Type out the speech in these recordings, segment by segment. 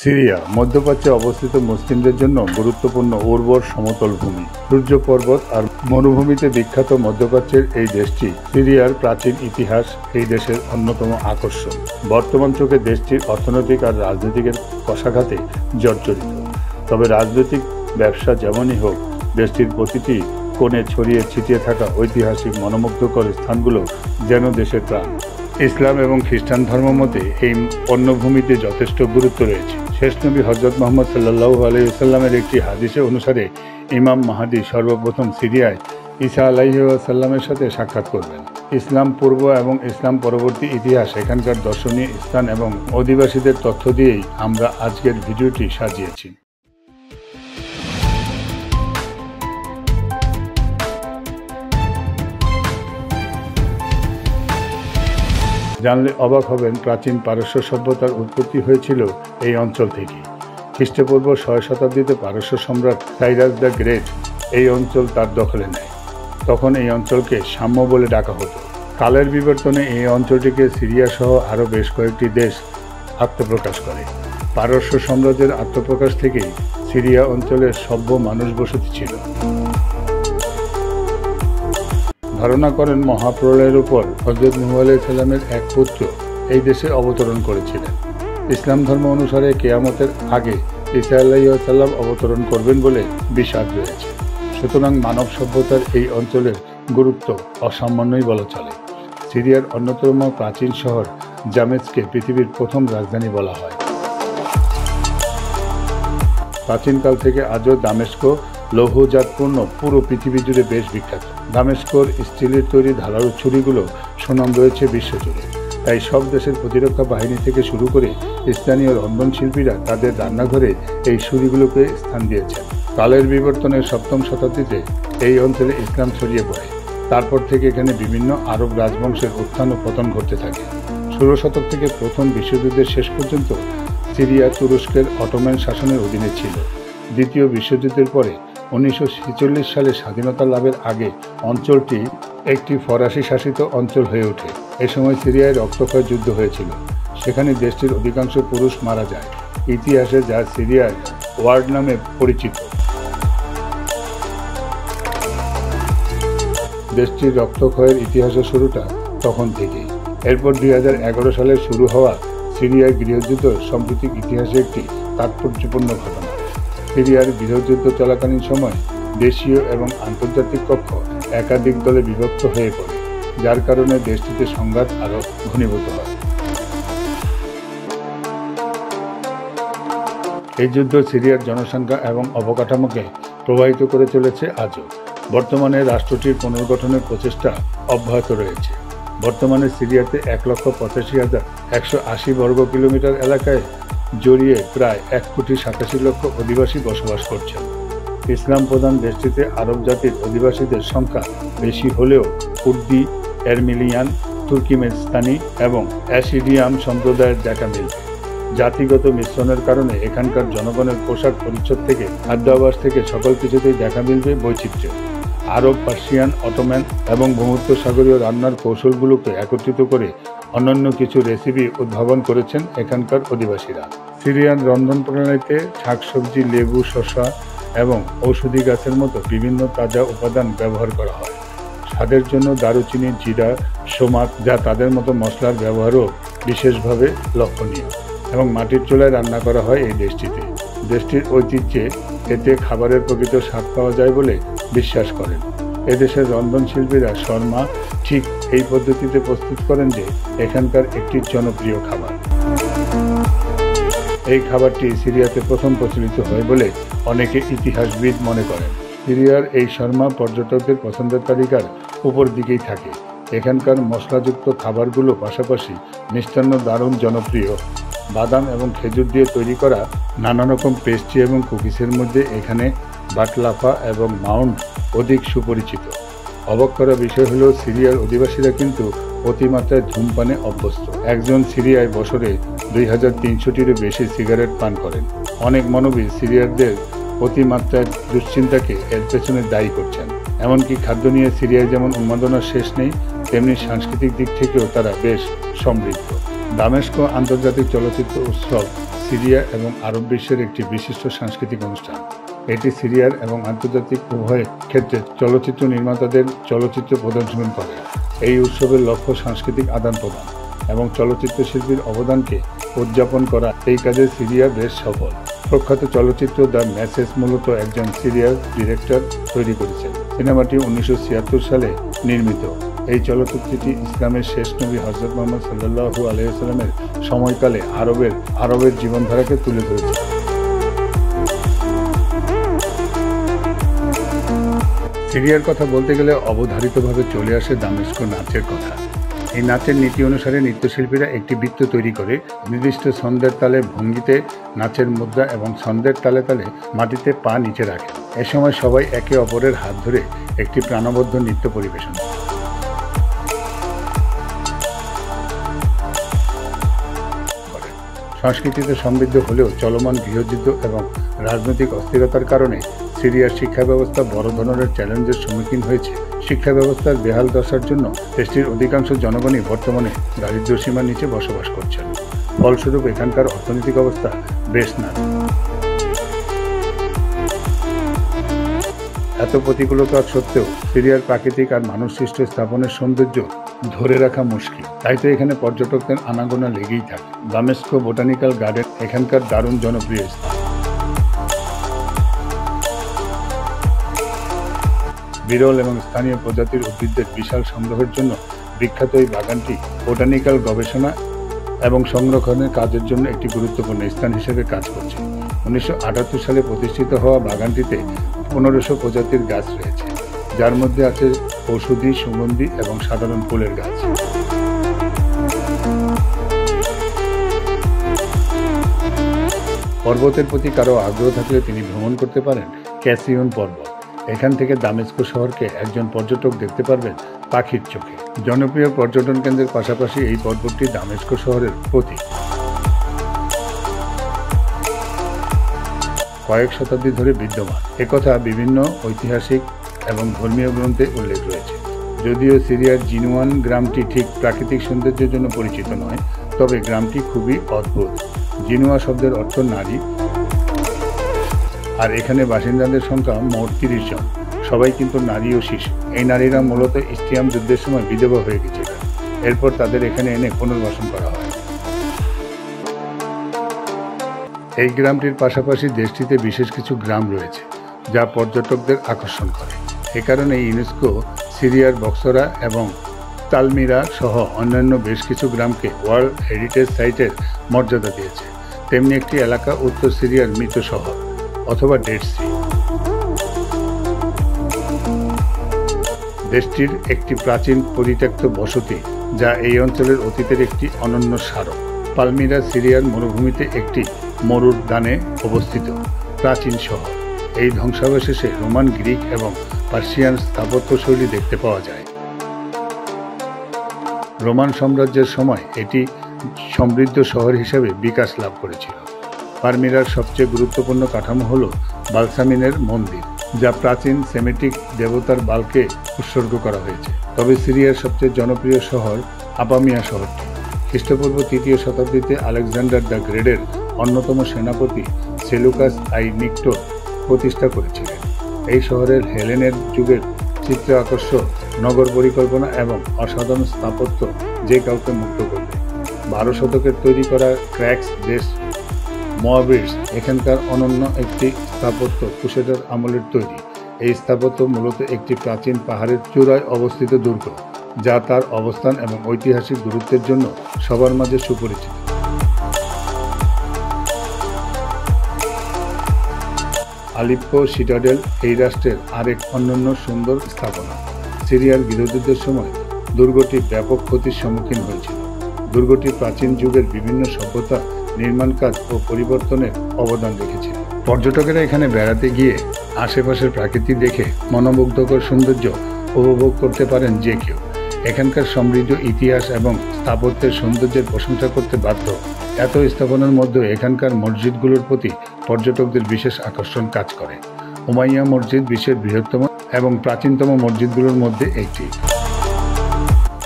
Syria মধ্যপ্রাচ্যে অবস্থিত মুসলিমদের জন্য গুরুত্বপূর্ণ উর্বর সমতল ভূমি, সূর্য পর্বত আর মরুভূমিতে বিখ্যাত মধ্যপ্রাচ্যের এই দেশটি সিরিয়ার প্রাচীন ইতিহাস এই দেশের অন্যতম আকর্ষণ। বর্তমান চোখে দেশটির অর্থনৈতিক আর রাজনৈতিকের কষাঘাতে জর্জরিত। তবে রাজনৈতিক ব্যবসা যেমনই হোক, দেশটির প্রতিটি কোণে ছড়িয়ে ছিটিয়ে থাকা ঐতিহাসিক মনোমুগ্ধকর স্থানগুলো যেন দেশের প্রাণ। ইসলাম এবং খ্রিস্টান ধর্ম মতে এই পণ্যভূমিতে যথেষ্ট গুরুত্ব রয়েছে। শেষ নবী হযরত মুহাম্মদ সাল্লাল্লাহু আলাইহি ওয়াসাল্লামের একটি হাদিসে অনুসারে ইমাম মাহদী সর্বপ্রথম সিরিয়ায় ঈসা আলাইহিস সালামের সাথে সাক্ষাৎ করবেন। ইসলাম পূর্ব এবং ইসলাম পরবর্তী ইতিহাস, এখানকার দর্শনীয় স্থান এবং অধিবাসীদের তথ্য দিয়েই আমরা আজকের ভিডিওটি সাজিয়েছি। জানলে অবাক হবেন, প্রাচীন পারস্য সভ্যতার উৎপত্তি হয়েছিল এই অঞ্চল থেকে। খ্রিস্টপূর্ব 6 শতাব্দীতে পারস্য সম্রাট সাইরাস দ্য গ্রেট এই অঞ্চল তার দখলে নেয়। তখন এই অঞ্চলকে সাম্য বলে ডাকা হতো। কালের বিবর্তনে এই অঞ্চলটিকে সিরিয়া সহ আরও বেশ কয়েকটি দেশ আত্মপ্রকাশ করে। পারস্য সাম্রাজ্যের আত্মপ্রকাশ থেকেই সিরিয়া অঞ্চলের সভ্য মানুষ বসতি ছিল। ধারণা করেন মহাপ্রলয়ের উপর হযরত নূহ আলাইহিস সালামের এক পুত্র এই দেশে অবতরণ করেছিলেন। ইসলাম ধর্ম অনুসারে কিয়ামতের আগে ঈসা আলাইহিস সালাম অবতরণ করবেন বলে বিশ্বাস রয়েছে। সুতরাং মানব সভ্যতার এই অঞ্চলের গুরুত্ব অসামান্যই বলা চলে। সিরিয়ার অন্যতম প্রাচীন শহর দামেস্ককে পৃথিবীর প্রথম রাজধানী বলা হয়। প্রাচীনকাল থেকে আজও দামেস্ক লৌহজাতপূর্ণ পুরো পৃথিবী জুড়ে বেশ বিখ্যাত। দামেস্কর স্টিলের তৈরি ধারালো ছুরিগুলো সুনাম রয়েছে বিশ্বজুড়ে। তাই সব দেশের প্রতিরক্ষা বাহিনী থেকে শুরু করে স্থানীয় রন্ধনশিল্পীরা তাদের রান্নাঘরে এই ছুরিগুলোকে স্থান দিয়েছেন। কালের বিবর্তনের 7ম শতাব্দীতে এই অঞ্চলে ইসলাম ছড়িয়ে পড়ে। তারপর থেকে এখানে বিভিন্ন আরব রাজবংশের উত্থান ও পতন ঘটতে থাকে। 16 শতক থেকে প্রথম বিশ্বযুদ্ধের শেষ পর্যন্ত সিরিয়া তুরস্কের অটোম্যান শাসনের অধীনে ছিল। দ্বিতীয় বিশ্বযুদ্ধের পরে 1946 সালে স্বাধীনতা লাভের আগে অঞ্চলটি একটি ফরাসি শাসিত অঞ্চল হয়ে ওঠে। এ সময় সিরিয়ায় রক্তক্ষয় যুদ্ধ হয়েছিল। সেখানে দেশটির অধিকাংশ পুরুষ মারা যায়। ইতিহাসে যা সিরিয়ার ওয়ার্ড নামে পরিচিত। দেশটির রক্তক্ষয়ের ইতিহাসের শুরুটা তখন থেকেই। এরপর 2011 সালে শুরু হওয়া সিরিয়ার গৃহযুদ্ধ সাম্প্রতিক ইতিহাসে একটি তাৎপর্যপূর্ণ ঘটনা। সিরিয়ার গৃহযুদ্ধ চলাকালীন সময় দেশীয় এবং আন্তর্জাতিক পক্ষ একাধিক দলে বিভক্ত হয়ে পড়ে, যার কারণে দেশটিতে সংঘাত আরও ঘনীভূত হয়। এই যুদ্ধ সিরিয়ার জনসংখ্যা এবং অবকাঠামোকে প্রভাবিত করে চলেছে আজও। বর্তমানে রাষ্ট্রটির পুনর্গঠনের প্রচেষ্টা অব্যাহত রয়েছে। বর্তমানে সিরিয়াতে 1,85,180 বর্গ কিলোমিটার এলাকায় জড়িয়ে প্রায় 1,87,00,000 অধিবাসী বসবাস করছেন। ইসলাম প্রধান দেশটিতে আরব জাতির অধিবাসীদের সংখ্যা বেশি হলেও কুর্দি, আর্মেনিয়ান, তুর্কিমেনিস্তানি এবং অ্যাসিডিয়াম সম্প্রদায়ের দেখা মিলবে। জাতিগত মিশ্রণের কারণে এখানকার জনগণের পোশাক পরিচ্ছদ থেকে খাদ্যাভ্যাস থেকে সকল কিছুতেই দেখা মিলবে বৈচিত্র্য। আরব, পার্সিয়ান, অটোম্যান এবং ভূমধ্যসাগরীয় রান্নার কৌশলগুলোকে একত্রিত করে অন্যান্য কিছু রেসিপি উদ্ভাবন করেছেন এখানকার অধিবাসীরা। সিরিয়ান রন্ধন প্রণালীতে শাকসবজি, লেবু, শসা এবং ঔষধি গাছের মতো বিভিন্ন তাজা উপাদান ব্যবহার করা হয়। স্বাদের জন্য দারুচিনি, জিরা, সোমাক, যা তাদের মতো মশলার ব্যবহারও বিশেষভাবে লক্ষণীয়, এবং মাটির চুলায় রান্না করা হয় এই দেশটিতে। দেশটির ঐতিহ্যে এতে খাবারের প্রকৃত স্বাদ পাওয়া যায় বলে বিশ্বাস করেন। এদেশের রন্ধনশিল্পীরা শর্মা ঠিক এই পদ্ধতিতে প্রস্তুত করেন যে এখানকার একটি জনপ্রিয় খাবার। এই খাবারটি সিরিয়াতে প্রথম প্রচলিত হয় বলে অনেকে ইতিহাসবিদ মনে করেন। সিরিয়ার এই শর্মা পর্যটকদের পছন্দের তালিকার উপর দিকেই থাকে। এখানকার মশলাযুক্ত খাবারগুলো পাশাপাশি মিষ্টান্ন দারুণ জনপ্রিয়। বাদাম এবং খেজুর দিয়ে তৈরি করা নানা রকম পেস্ট্রি এবং কুকিজের মধ্যে এখানে বাকলাফা এবং মাউন্ট অধিক সুপরিচিত। অবাক করা বিষয় হলো, সিরিয়ার অধিবাসীরা কিন্তু অতিমাত্রায় ধূমপানে অভ্যস্ত। একজন সিরিয়ায় বছরে 2,300টিরও বেশি সিগারেট পান করেন। অনেক মানবী সিরিয়ারদের অতিমাত্রায় দুশ্চিন্তাকে এর পেছনে দায়ী করছেন। এমনকি খাদ্য নিয়ে সিরিয়ায় যেমন উন্মাদনার শেষ নেই, তেমনি সাংস্কৃতিক দিক থেকেও তারা বেশ সমৃদ্ধ। দামেস্ক আন্তর্জাতিক চলচ্চিত্র উৎসব সিরিয়া এবং আরব বিশ্বের একটি বিশিষ্ট সাংস্কৃতিক অনুষ্ঠান। এটি সিরিয়ার এবং আন্তর্জাতিক উভয় ক্ষেত্রে চলচ্চিত্র নির্মাতাদের চলচ্চিত্র প্রদর্শন করে। এই উৎসবের লক্ষ্য সাংস্কৃতিক আদান প্রদান এবং চলচ্চিত্র শিল্পীর অবদানকে উদযাপন করা। এই কাজে সিরিয়া বেশ সফল। প্রখ্যাত চলচ্চিত্র দ্য মেসেজ মূলত একজন সিরিয়ার ডিরেক্টর তৈরি করেছেন। সিনেমাটি 1976 সালে নির্মিত। এই চলচ্চিত্রটি ইসলামের শেষ নবী হযরত মুহাম্মদ সাল্লাল্লাহু আলাইহি ওয়াসাল্লামের সময়কালে আরবের জীবনধারাকে তুলে ধরেছে। সিরিয়ার কথা বলতে গেলে অবধারিতভাবে চলে আসে দামেস্ক নাচের কথা। এই নাচের নীতি অনুসারে নৃত্যশিল্পীরা একটি বৃত্ত তৈরি করে নির্দিষ্ট ছন্দের তালে ভঙ্গিতে নাচের মুদ্রা এবং ছন্দের তালে তালে মাটিতে পা নিচে রাখে। এ সময় সবাই একে অপরের হাত ধরে একটি প্রাণবদ্ধ নৃত্য পরিবেশন করে। সংস্কৃতিতে সমৃদ্ধ হলেও চলমান গৃহযুদ্ধ এবং রাজনৈতিক অস্থিরতার কারণে সিরিয়ার শিক্ষা ব্যবস্থা বড় ধরনের চ্যালেঞ্জের সম্মুখীন হয়েছে। শিক্ষা ব্যবস্থার বেহাল দশার জন্য দেশটির অধিকাংশ জনগণই বর্তমানে দারিদ্র্য সীমার নিচে বসবাস করছেন। ফলস্বরূপ এখানকার অর্থনৈতিক অবস্থা বেশ নাজুক। এত প্রতিকূলতা সত্ত্বেও সিরিয়ার প্রাকৃতিক আর মানুষসৃষ্ট স্থাপনের সৌন্দর্য ধরে রাখা মুশকিল। তাই তো এখানে পর্যটকদের আনাগোনা লেগেই থাকে। দামেস্ক বোটানিক্যাল গার্ডেন এখানকার দারুণ জনপ্রিয় স্থান। বিরল এবং স্থানীয় প্রজাতির উদ্ভিদদের বিশাল সংগ্রহের জন্য বিখ্যাত এই বাগানটি বোটানিক্যাল গবেষণা এবং সংরক্ষণের কাজের জন্য একটি গুরুত্বপূর্ণ স্থান হিসেবে কাজ করছে। 1978 সালে প্রতিষ্ঠিত হওয়া বাগানটিতে 1500 প্রজাতির গাছ রয়েছে, যার মধ্যে আছে ঔষধি, সুগন্ধি এবং সাধারণ ফুলের গাছ। পর্বতের প্রতি কারো আগ্রহ থাকলে তিনি ভ্রমণ করতে পারেন ক্যাসিয়ন পর্বত। এখান থেকে দামেস্ক শহরকে একজন পর্যটক দেখতে পারবেন পাখির চোখে। জনপ্রিয় পর্যটন কেন্দ্রের পাশাপাশি এই পর্বতটি দামেস্ক শহরের প্রতীক। কয়েক শতাব্দী ধরে বিদ্যমান একথা বিভিন্ন ঐতিহাসিক এবং ধর্মীয় গ্রন্থে উল্লেখ রয়েছে। যদিও সিরিয়ার জিনুয়ান গ্রামটি ঠিক প্রাকৃতিক সৌন্দর্যের জন্য পরিচিত নয়, তবে গ্রামটি খুবই অদ্ভুত। জিনুয়া শব্দের অর্থ নারী, আর এখানে বাসিন্দাদের সংখ্যা মোট 30 জন। সবাই কিন্তু নারী ও শিশু। এই নারীরা মূলত ইস্তিয়াম যুদ্ধের সময় বিধবা হয়ে গেছিলেন। এরপর তাদের এখানে এনে পুনর্বাসন করা হয়। এই গ্রামটির পাশাপাশি দেশটিতে বিশেষ কিছু গ্রাম রয়েছে যা পর্যটকদের আকর্ষণ করে। এ কারণে ইউনেস্কো সিরিয়ার বক্সরা এবং তালমিরা সহ অন্যান্য বেশ কিছু গ্রামকে ওয়ার্ল্ড হেরিটেজ সাইটের মর্যাদা দিয়েছে। তেমনি একটি এলাকা উত্তর সিরিয়ার মৃত শহর অথবা ডেড সি। দেশটির একটি প্রাচীন পরিত্যক্ত বসতি যা এই অঞ্চলের অতীতের একটি অনন্য স্মারক। পালমিরা সিরিয়ার মরুভূমিতে একটি মরুর দানে অবস্থিত প্রাচীন শহর। এই ধ্বংসাবশেষে রোমান, গ্রিক এবং পার্সিয়ান স্থাপত্যশৈলী দেখতে পাওয়া যায়। রোমান সাম্রাজ্যের সময় এটি সমৃদ্ধ শহর হিসেবে বিকাশ লাভ করেছিল। পালমিরার সবচেয়ে গুরুত্বপূর্ণ কাঠামো হল বালসামিনের মন্দির, যা প্রাচীন সেমেটিক দেবতার বালকে উৎসর্গ করা হয়েছে। তবে সিরিয়ার সবচেয়ে জনপ্রিয় শহর আপামিয়া শহরটি খ্রিস্টপূর্ব 3য় শতাব্দীতে আলেকজান্ডার দ্য গ্রেটের অন্যতম সেনাপতি সেলুকাস আই নিক্টোর প্রতিষ্ঠা করেছিলেন। এই শহরের হেলেনের যুগের চিত্র আকর্ষক নগর পরিকল্পনা এবং অসাধারণ স্থাপত্য যে কাউকে মুগ্ধ করবে। 12 শতকের তৈরি করা ক্র্যাক্স দেশ মোয়াবিটস এখানকার অনন্য একটি স্থাপত্য ক্রুসেডার আমলের তৈরি। এই স্থাপত্য মূলত একটি প্রাচীন পাহাড়ের চূড়ায় অবস্থিত দুর্গ, যা তার অবস্থান এবং ঐতিহাসিক গুরুত্বের জন্য সবার মাঝে সুপরিচিত। আলিপ্পো সিটাডেল এই রাষ্ট্রের আরেক অনন্য সুন্দর স্থাপনা। সিরিয়ার গৃহযুদ্ধের সময় দুর্গটি ব্যাপক ক্ষতির সম্মুখীন হয়েছিল। দুর্গটি প্রাচীন যুগের বিভিন্ন সভ্যতা, নির্মাণ কাজ ও পরিবর্তনের অবদান রেখেছিল। পর্যটকেরা এখানে বেড়াতে গিয়ে আশেপাশের প্রাকৃতি দেখে মনোমুগ্ধকর সৌন্দর্য উপভোগ করতে পারেন যে কেউ। এখানকার সমৃদ্ধ ইতিহাস এবং স্থাপত্যের সৌন্দর্যের প্রশংসা করতে বাধ্য। এত স্থাপনার মধ্যে এখানকার মসজিদগুলোর প্রতি পর্যটকদের বিশেষ আকর্ষণ কাজ করে। উমাইয়া মসজিদ বিশ্বের বৃহত্তম এবং প্রাচীনতম মসজিদগুলোর মধ্যে একটি।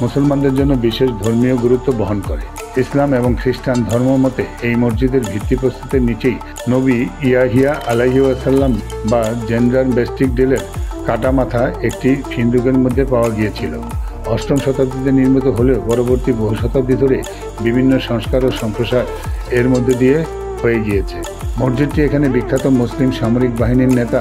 মুসলমানদের জন্য বিশেষ ধর্মীয় গুরুত্ব বহন করে। ইসলাম এবং খ্রিস্টান ধর্মমতে এই মসজিদের ভিত্তিপ্রস্তরের নিচেই নবী ইয়াহিয়া আলাইহি ওয়াসাল্লাম বা জেন্ডার বেস্টিক ডেলের কাটামাথা একটি সিন্দুকের মধ্যে পাওয়া গিয়েছিল। অষ্টম শতাব্দীতে নির্মিত হলেও পরবর্তী বহু শতাব্দী ধরে বিভিন্ন সংস্কার ও সম্প্রসার এর মধ্যে দিয়ে হয়ে গিয়েছে। মসজিদটি এখানে বিখ্যাত মুসলিম সামরিক বাহিনীর নেতা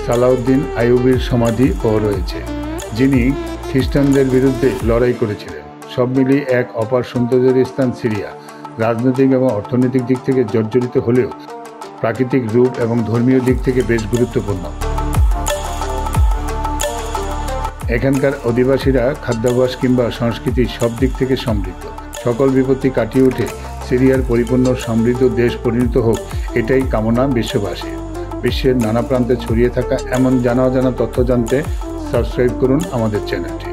সালাউদ্দিন আইয়ুবীর সমাধিও রয়েছে, যিনি খ্রিস্টানদের বিরুদ্ধে লড়াই করেছিলেন। সব মিলিয়ে এক অপার সৌন্দর্যের স্থান সিরিয়া। রাজনৈতিক এবং অর্থনৈতিক দিক থেকে জর্জরিত হলেও প্রাকৃতিক রূপ এবং ধর্মীয় দিক থেকে বেশ গুরুত্বপূর্ণ। এখানকার অধিবাসীরা খাদ্যাভ্যাস কিংবা সংস্কৃতি সব দিক থেকে সমৃদ্ধ। সকল বিপত্তি কাটিয়ে উঠে সিরিয়ার পরিপূর্ণ সমৃদ্ধ দেশ পরিণত হোক, এটাই কামনা বিশ্ববাসীর। বিশ্বের নানা প্রান্তে ছড়িয়ে থাকা এমন জানা অজানা তথ্য জানতে সাবস্ক্রাইব করুন আমাদের চ্যানেলটি।